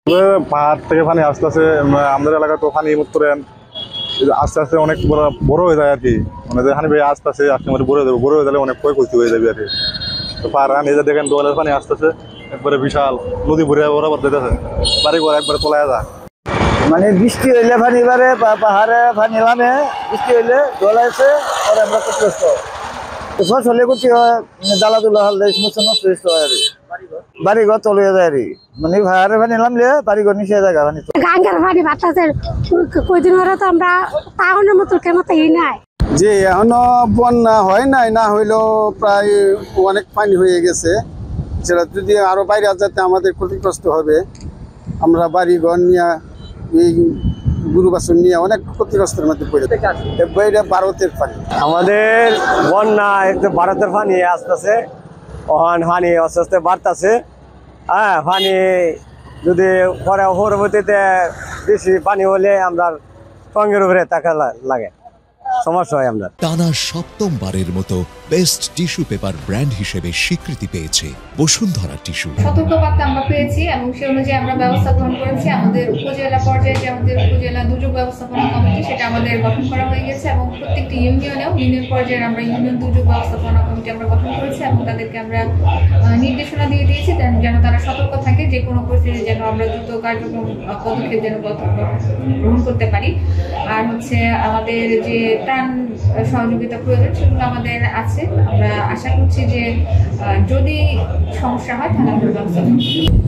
পাহাড় থেকে পানি আস্তে আস্তে আমাদের এলাকায় তো পানি উত্তরেন আস্তে আস্তে অনেক বড় হয়ে যায় আর কি। মানে যেখানে আস্তে আস্তে আস্তে বড় হয়ে যাবে, বড় হয়ে গেলে অনেক ক্ষয়ক্ষতি হয়ে যাবে আর কি। তো পাহাড় নিজে দেখেন দোয়ালের পানি আস্তে আস্তে একবারে বিশাল নদী ভরে বরাবর দিতেছে, বাড়ি ঘর একবারে তোলায় যায়। মানে বৃষ্টি হইলে পানি বাড়ে, পাহাড়ে পানি নামে, বৃষ্টি হইলে দোলাইছে পরে আমরা ক্ষতিগ্রস্ত। ফসলে ক্ষতি হয়, জ্বালা তুলা হলে সমস্ত নষ্ট হয় আর বাড়িঘর তলে যায় আর মানে পাহাড়ে পানি নামলে বাড়িঘর নিচে জায়গা পানি গাঙ্গের পানি বাতাসে কয়দিন ধরে তো আমরা টাউনের মতো কেমন নাই যে এখনো বন্যা হয় নাই, না হইলেও প্রায় অনেক পানি হয়ে গেছে। সেটা যদি আরো বাইরে যাতে আমাদের ক্ষতিগ্রস্ত হবে। আমরা বাড়ি ঘর নিয়ে এই গরু বাছুর নিয়ে অনেক ক্ষতিগ্রস্তের মধ্যে পড়ে এটা ভারতের পানি। আমাদের বন্যা একটু ভারতের পানি আসতেছে, ওখান পানি আস্তে আস্তে বাড়তেছে। হ্যাঁ, পানি যদি পরে পরবর্তীতে বেশি পানি হলে আমরা সঙ্গের উপরে টাকা লাগে, সমস্যা হয়। আমরা টানা সপ্তমবারের মতো বেস্ট টিস্যু পেপার ব্র্যান্ড হিসেবে স্বীকৃতি পেয়েছে বসুন্ধরা টিস্যু। সতর্কবার্তা আমরা পেয়েছি এবং সে অনুযায়ী আমরা ব্যবস্থা গ্রহণ করেছি। আমাদের উপজেলা পর্যায়ে যে আমাদের উপজেলা দুর্যোগ ব্যবস্থাপনা কমিটি, সেটা আমাদের গঠন করা হয়ে গেছে এবং প্রত্যেকটি ইউনিয়নেও ইউনিয়ন পর্যায়ে আমরা ইউনিয়ন দুর্যোগ ব্যবস্থাপনা কমিটি আমরা গঠন করেছি এবং তাদেরকে আমরা নির্দেশনা দিয়ে দিয়েছি যেন তারা সতর্ক থাকে, যে কোনো পরিস্থিতি যেন আমরা দ্রুত কার্যক্রম পদক্ষেপ যেন গ্রহণ করতে পারি। আর হচ্ছে আমাদের যে ত্রাণ সহযোগিতা প্রয়োজন সেগুলো আমাদের আছে। আমরা আশা করছি যে যদি সমস্যা হয় তাহলে আমরা ব্যবস্থা করব।